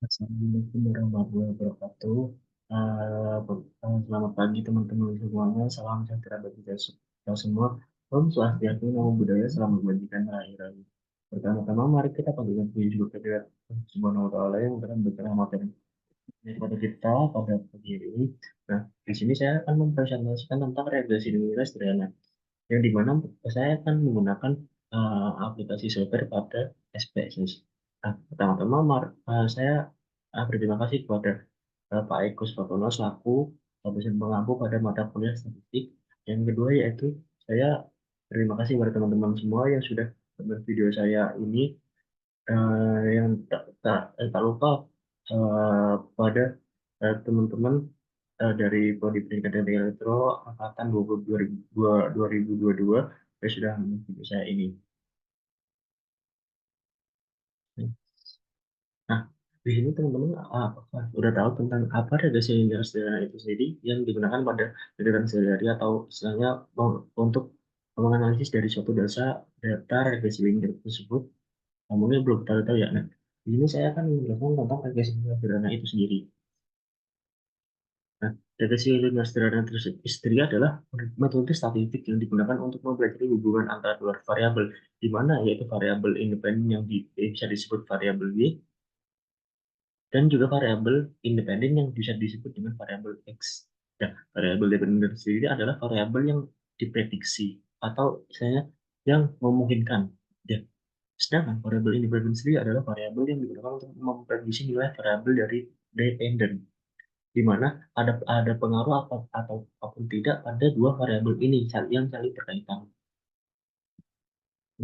Assalamualaikum warahmatullahi wabarakatuh. Selamat pagi teman-teman semuanya. Salam sejahtera bagi kita semua. Om Swastiastu, Namo Buddhaya, selamat menjalankan hari raya. Pertama-tama, mari kita panggilkan puji syukur kehadirat Allah Subhanahu wa Ta'ala yang telah memberikan rahmat kepada kita pada pagi ini. Nah, di sini saya akan mempresentasikan tentang realisasi nilai sederhana, yang dimana saya akan menggunakan aplikasi software pada SPSS. Nah, pertama-tama saya berterima kasih kepada Pak Eko Supartono selaku dosen pengampu pada mata kuliah statistik. Yang kedua yaitu saya terima kasih kepada teman-teman semua yang sudah menonton video saya ini, yang tak lupa pada teman-teman dari Prodi Pendidikan Teknik Elektro angkatan 2022 yang sudah mengikuti saya ini. Nah, di sini teman-teman apakah sudah tahu tentang apa regresi linear sederhana itu sendiri yang digunakan pada kegiatan sehari-hari atau istilahnya untuk menganalisis dari suatu data regresi linear tersebut? Nah, mungkin belum tahu ya. Nah, di sini saya akan menjelaskan tentang regresi linear sederhana itu sendiri. Nah, regresi linear sederhana sendiri adalah metode statistik yang digunakan untuk mempelajari hubungan antara dua variabel, di mana yaitu variabel independen yang bisa disebut variabel Y, dan juga variabel independen yang bisa disebut dengan variabel X. Nah, variabel dependen sendiri adalah variabel yang diprediksi atau misalnya yang memungkinkan. Ya. Sedangkan variabel independen sendiri adalah variabel yang digunakan untuk memprediksi nilai variabel dari dependen, di mana ada pengaruh atau apapun tidak pada dua variabel ini yang saling berkaitan.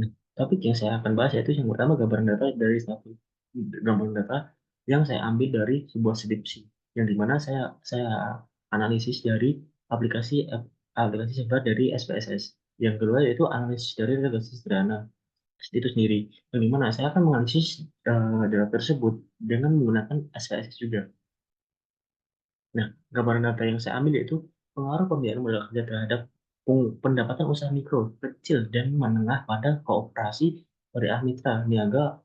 Nah, topik yang saya akan bahas yaitu yang pertama gambaran data dari satu gambaran data yang saya ambil dari sebuah skripsi, yang dimana saya analisis dari aplikasi aplikasi sebar dari SPSS. Yang kedua yaitu analisis dari regresi sederhana itu sendiri, yang dimana saya akan menganalisis data tersebut dengan menggunakan SPSS juga. Nah, gambaran data yang saya ambil yaitu pengaruh pembiayaan modal kerja terhadap pendapatan usaha mikro, kecil, dan menengah pada koperasi syariah mitra niaga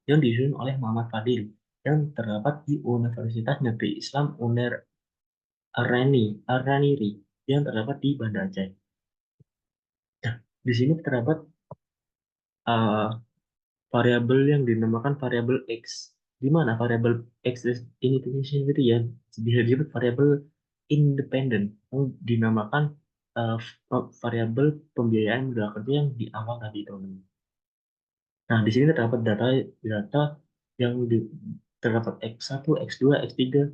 yang disusun oleh Muhammad Fadil yang terdapat di Universitas Negeri Islam UNER Araniri yang terdapat di Banda Aceh. Nah, di sini terdapat uh, variabel yang dinamakan variabel X, di mana variabel X ini sendiri ya bisa disebut variabel independen yang dinamakan uh, variabel pembiayaan modal kerja yang di awal tadi teman-teman. Nah, di sini terdapat data yang terdapat X1, X2, X3.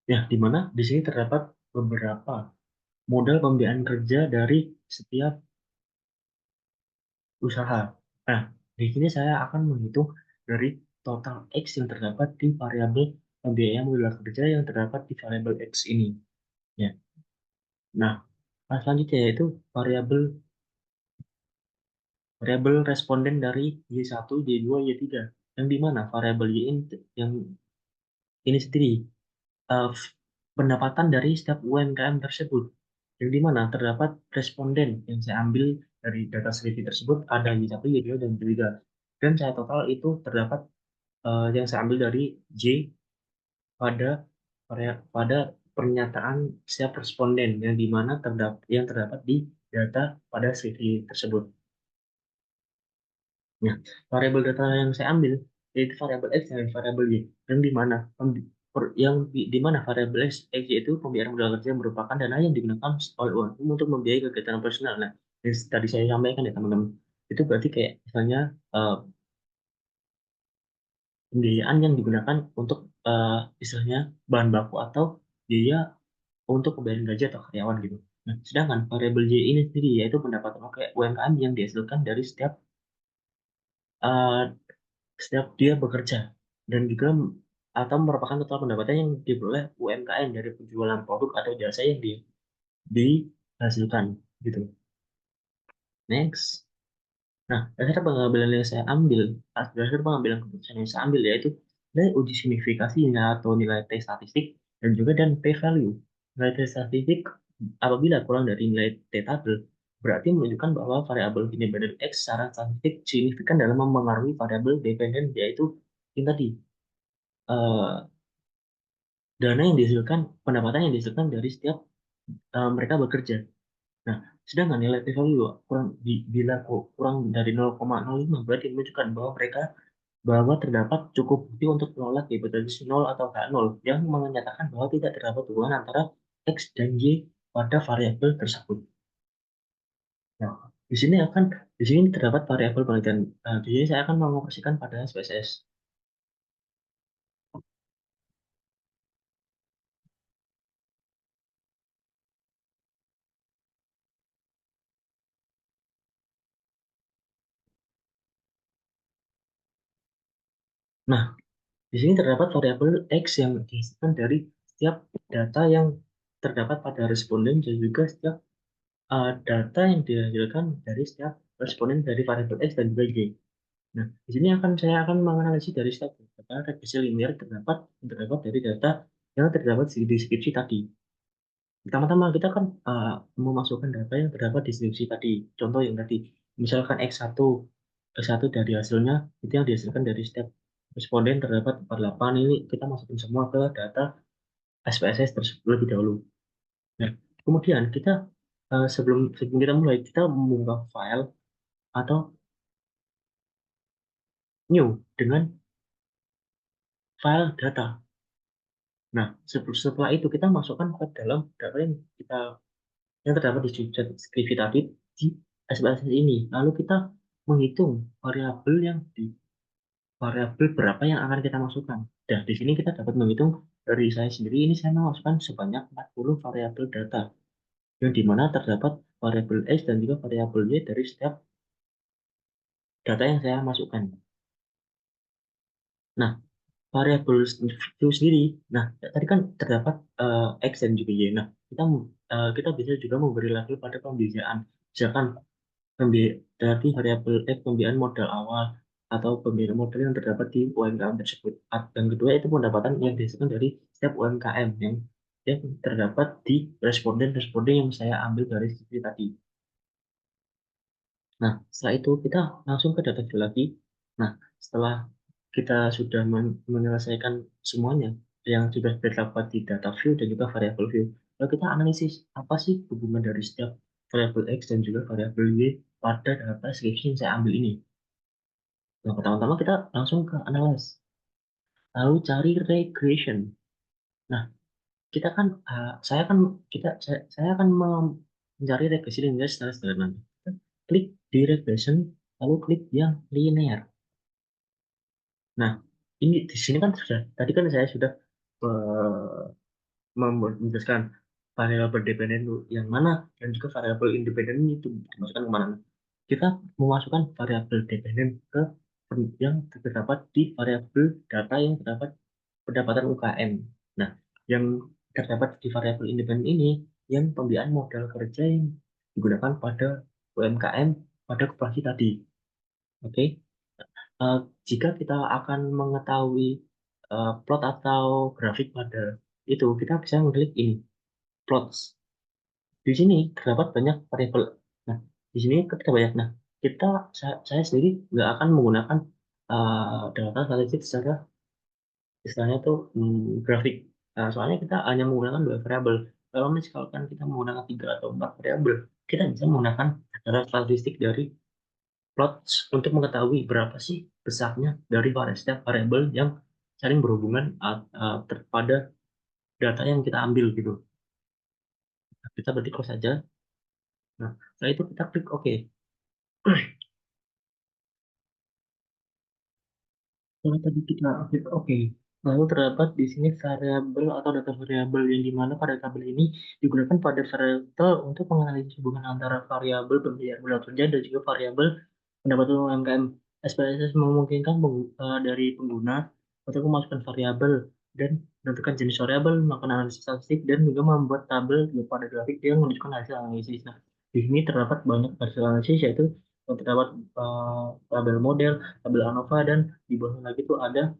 Ya, di mana di sini terdapat beberapa modal pembiayaan kerja dari setiap usaha. Nah, di sini saya akan menghitung dari total X yang terdapat di variabel pembiayaan modal kerja yang terdapat di variabel X ini. Ya. Nah, selanjutnya yaitu variabel variabel responden dari Y1, Y2, Y3. Yang di mana variabel Y ini, yang ini sendiri eh, pendapatan dari setiap UMKM tersebut. Yang di mana terdapat responden yang saya ambil dari data skripsi tersebut ada Y1, Y2, dan Y3. Dan saya total itu terdapat yang saya ambil dari J pada pada pernyataan setiap responden yang dimana terdapat di data pada CV tersebut. Nah, variabel data yang saya ambil yaitu variabel X dan variabel Y, yang dimana di mana variabel X yaitu pembiayaan modal kerja merupakan dana yang digunakan oleh UMKM untuk membiayai kegiatan operasional. Nah, yang tadi saya sampaikan ya teman-teman, itu berarti kayak misalnya eh, pembiayaan yang digunakan untuk istilahnya bahan baku atau biaya untuk pembayaran gaji atau karyawan gitu. Nah, sedangkan variabel Y ini sendiri yaitu pendapatan UMKM yang dihasilkan dari eh, setiap dia bekerja, dan juga atau merupakan total pendapatan yang diperoleh UMKM dari penjualan produk atau jasa yang dihasilkan gitu. Next. Nah, dasar pengambilan keputusan yang saya ambil yaitu dari uji signifikasi atau nilai T statistik dan P value. Nilai T statistik apabila kurang dari nilai T tabel, berarti menunjukkan bahwa variabel independen X secara statistik signifikan dalam mempengaruhi variabel dependen, yaitu yang tadi, eh, dana yang dihasilkan, pendapatan yang dihasilkan dari setiap mereka bekerja. Nah, sedangkan nilai P value kurang bila kurang dari 0,05 berarti menunjukkan bahwa terdapat cukup bukti untuk menolak hipotesis nol atau H0 yang menyatakan bahwa tidak terdapat hubungan antara X dan Y pada variabel tersebut. Nah, di sini akan di sini terdapat variabel penelitian. Di sini saya akan mengoperasikan pada SPSS. Nah, di sini terdapat variabel X yang dihasilkan dari setiap data yang terdapat pada responden dan juga setiap data yang dihasilkan dari setiap responden dari variabel X dan juga Y. Nah, di sini saya akan menganalisis dari setiap data regresi linear terdapat dari data yang terdapat di deskripsi tadi. Pertama-tama kita kan memasukkan data yang terdapat di deskripsi tadi. Contoh yang tadi, misalkan X1 dari hasilnya itu yang dihasilkan dari setiap responden terdapat 48, ini kita masukin semua ke data SPSS terlebih dahulu. Nah, kemudian kita sebelum kita mulai, kita membuka file atau new dengan file data. Nah, setelah itu kita masukkan ke dalam data yang terdapat di deskripsi tadi di SPSS ini. Lalu kita menghitung variabel berapa yang akan kita masukkan. Dan di sini kita dapat menghitung dari saya sendiri ini saya memasukkan sebanyak 40 variabel data yang dimana terdapat variabel X dan juga variabel Y dari setiap data yang saya masukkan. Nah, variabel itu sendiri. Nah, tadi kan terdapat X dan juga Y. Nah, kita bisa juga memberi label pada pembiayaan. Misalkan dari variabel X pembiayaan modal awal atau pembiayaan modal yang terdapat di UMKM tersebut. Dan kedua itu pendapatan yang dihasilkan dari setiap UMKM yang terdapat di responden-responden yang saya ambil dari sisi tadi. Nah, setelah itu kita langsung ke data view lagi. Nah, setelah kita sudah menyelesaikan semuanya yang sudah terdapat di data view dan juga variable view, lalu kita analisis apa sih hubungan dari setiap variable X dan juga variable Y pada data description yang saya ambil ini. Nah, pertama-tama kita langsung ke analyze, lalu cari regression. Nah, kita kan, saya kan, saya akan mencari regresi linear secara sederhana. Klik di regression, lalu klik yang linear. Nah, ini di sini kan tadi kan saya sudah eh, menjelaskan variabel dependen yang mana dan juga variabel independen itu dimasukkan kemana. Kita memasukkan variabel dependen ke yang terdapat di variabel data yang terdapat pendapatan UKM. Nah, yang terdapat di variabel independen ini yang pembiayaan modal kerja yang digunakan pada UMKM pada koperasi tadi. Oke. Eh, Jika kita akan mengetahui plot atau grafik pada itu, kita bisa mengklik ini, plots. Di sini terdapat banyak variabel. Nah, di sini ketika banyak. Nah, saya sendiri nggak akan menggunakan data statistik secara istilahnya tuh grafik. Nah, soalnya kita hanya menggunakan dua variabel. Kalau misalkan kita menggunakan tiga atau empat variabel, kita bisa menggunakan data statistik dari plots untuk mengetahui berapa sih besarnya dari setiap variabel yang saling berhubungan pada data yang kita ambil gitu. Nah, kita berarti close saja. Nah, setelah itu kita klik OK. Kalau tadi kita klik OK, lalu terdapat di sini variabel atau data variabel yang dimana pada tabel ini digunakan pada variabel untuk menganalisis hubungan antara variabel pembiayaan modal kerja dan juga variabel pendapatan UMKM. SPSS memungkinkan dari pengguna untuk memasukkan variabel dan menentukan jenis variabel, melakukan analisis statistik, dan juga membuat tabel pada grafik yang menunjukkan hasil analisis. Nah, di sini terdapat banyak hasil analisis, yaitu terdapat tabel model, tabel ANOVA, dan di bawah lagi itu ada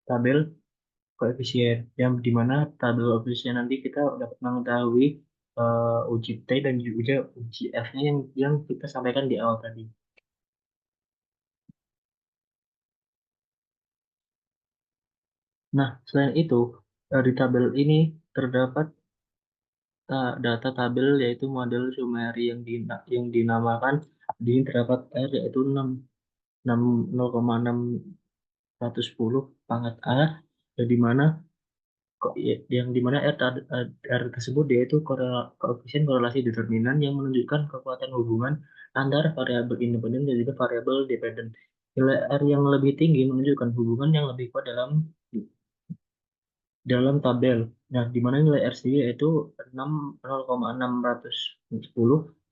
tabel koefisien, yang dimana tabel koefisien nanti kita dapat mengetahui uji T dan juga uji F-nya yang kita sampaikan di awal tadi. Nah, selain itu, di tabel ini terdapat data tabel yaitu model Sumeri yang dinamakan di terdapat R yaitu 6, 0,610 pangkat A, yang dimana yang dimana R tersebut yaitu koefisien korelasi determinan yang menunjukkan kekuatan hubungan antara variabel independen dan juga variabel dependen. Nilai R yang lebih tinggi menunjukkan hubungan yang lebih kuat dalam tabel. Nah, di mana nilai R sendiri yaitu 0,610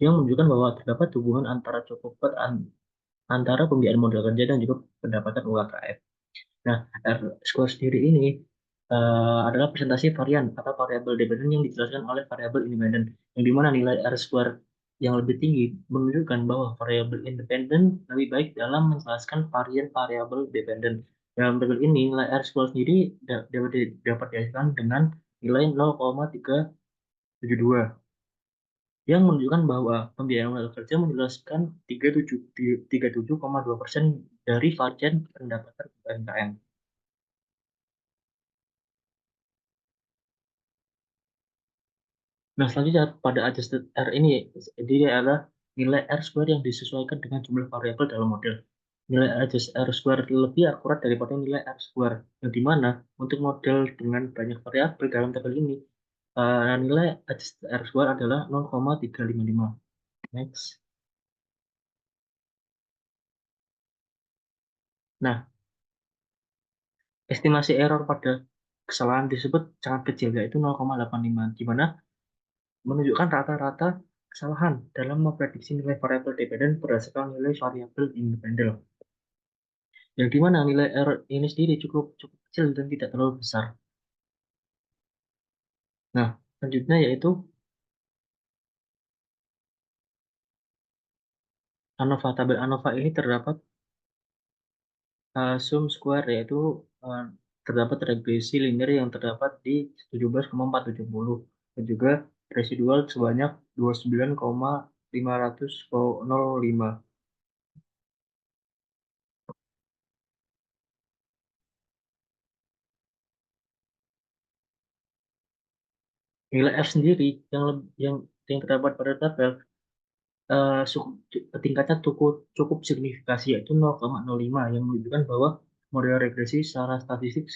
yang menunjukkan bahwa terdapat hubungan antara cukup kuat antara pembiayaan modal kerja dan juga pendapatan UMKM. Nah, R square sendiri ini adalah presentasi varian atau variabel dependen yang dijelaskan oleh variabel independen, yang dimana nilai R square yang lebih tinggi menunjukkan bahwa variabel independen lebih baik dalam menjelaskan varian variabel dependen. Dalam tabel ini, nilai R square sendiri dapat dihasilkan dengan nilai 0,372 yang menunjukkan bahwa pembiayaan modal kerja menjelaskan 37,2% dari varian pendapatan UMKM. Nah, selanjutnya pada adjusted R ini, dia adalah nilai R square yang disesuaikan dengan jumlah variabel dalam model. Nilai adjusted R square lebih akurat daripada nilai R square, yang dimana untuk model dengan banyak variabel dalam tabel ini, nilai adjusted R square adalah 0,355. Next. Nah, estimasi error pada kesalahan disebut sangat kecil, yaitu 0,85, di mana menunjukkan rata-rata kesalahan dalam memprediksi nilai variabel dependen berdasarkan nilai variabel independen. Yang dimana nilai R ini sendiri cukup cukup kecil dan tidak terlalu besar. Nah, selanjutnya yaitu ANOVA. Tabel ANOVA ini terdapat sum square, yaitu uh, terdapat regresi linear yang terdapat di 17,470 dan juga residual sebanyak 29,505. Nilai F sendiri yang terdapat pada tabel tingkatnya cukup signifikasi yaitu 0,05 yang menunjukkan bahwa model regresi secara statistik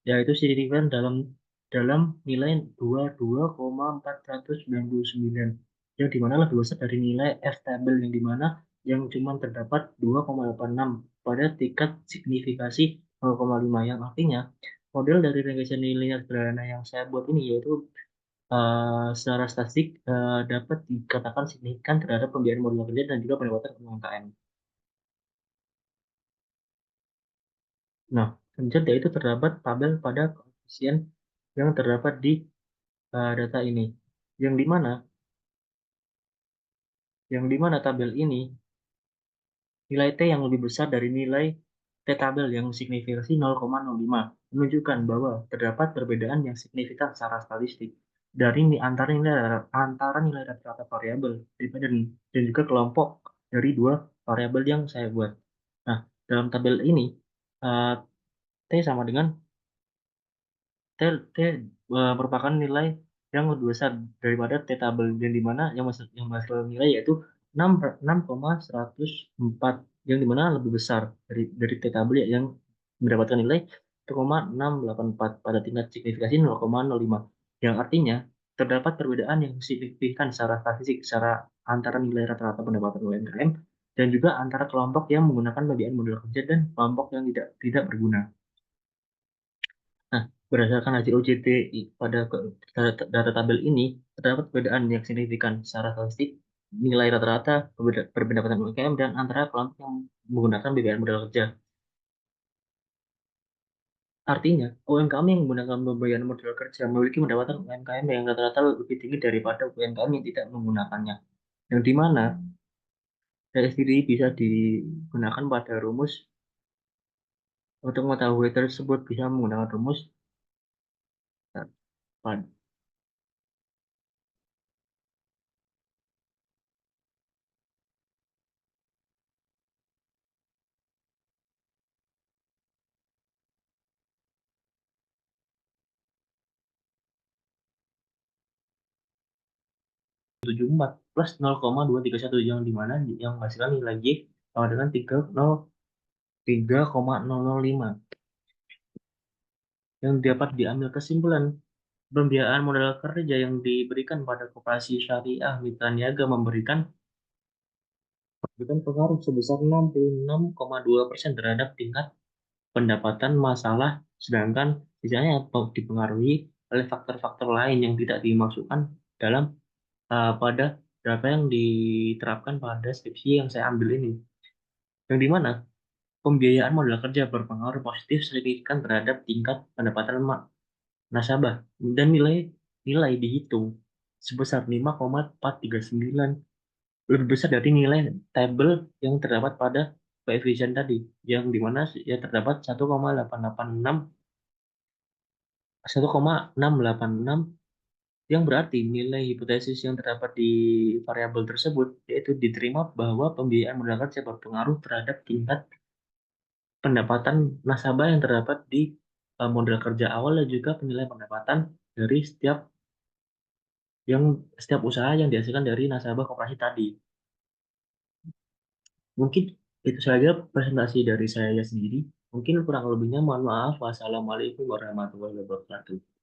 yaitu signifikan dalam dalam nilai 22,499 yang dimana lebih besar dari nilai F tabel yang dimana yang cuma terdapat 2,86 pada tingkat signifikasi 0,5, yang artinya model dari regresi nilai sederhana yang saya buat ini yaitu secara statistik dapat dikatakan signifikan terhadap pembiayaan modal kerja dan juga pendapatan UMKM. Nah, selanjutnya itu terdapat tabel pada koefisien yang terdapat di data ini, yang dimana tabel ini nilai T yang lebih besar dari nilai T tabel yang signifikasi 0,05 menunjukkan bahwa terdapat perbedaan yang signifikan secara statistik dari antara nilai rata-rata variabel dependen dan juga kelompok dari dua variabel yang saya buat. Nah, dalam tabel ini eh, T sama dengan T merupakan nilai yang lebih besar daripada T tabel yang dimana yang menghasilkan nilai yaitu 6,104, yang dimana lebih besar dari T tabel yang mendapatkan nilai 1,684 pada tingkat signifikasi 0,05, yang artinya terdapat perbedaan yang signifikan secara statistik secara antara nilai rata-rata pendapatan UMKM dan juga antara kelompok yang menggunakan pembiayaan modal kerja dan kelompok yang tidak berguna. Nah, berdasarkan hasil UJT pada data tabel ini, terdapat perbedaan yang signifikan secara statistik nilai rata-rata perbedaan UMKM dan antara kelompok yang menggunakan pembiayaan modal kerja. Artinya, UMKM yang menggunakan pembiayaan modal kerja memiliki pendapatan UMKM yang rata-rata lebih tinggi daripada UMKM yang tidak menggunakannya. Yang di mana dari sendiri bisa digunakan pada rumus untuk mengetahui tersebut bisa menggunakan rumus 1,274 plus 0,231 yang dimana yang menghasilkan nilai Y sama dengan 3,005 yang dapat diambil kesimpulan pembiayaan modal kerja yang diberikan pada koperasi syariah mitra niaga memberikan pengaruh sebesar 66,2% terhadap tingkat pendapatan masalah, sedangkan sisanya dipengaruhi oleh faktor-faktor lain yang tidak dimasukkan dalam pada data yang diterapkan pada skripsi yang saya ambil ini. Yang dimana pembiayaan modal kerja berpengaruh positif signifikan terhadap tingkat pendapatan nasabah dan nilai nilai dihitung sebesar 5,439 lebih besar dari nilai tabel yang terdapat pada koefisien tadi yang dimana ya terdapat 1,686 yang berarti nilai hipotesis yang terdapat di variabel tersebut yaitu diterima bahwa pembiayaan modal kerja berpengaruh terhadap tingkat pendapatan nasabah yang terdapat di modal kerja awal dan juga penilaian pendapatan dari setiap usaha yang dihasilkan dari nasabah koperasi tadi. Mungkin itu saja presentasi dari saya sendiri. Mungkin kurang lebihnya mohon maaf. Wassalamualaikum warahmatullahi wabarakatuh.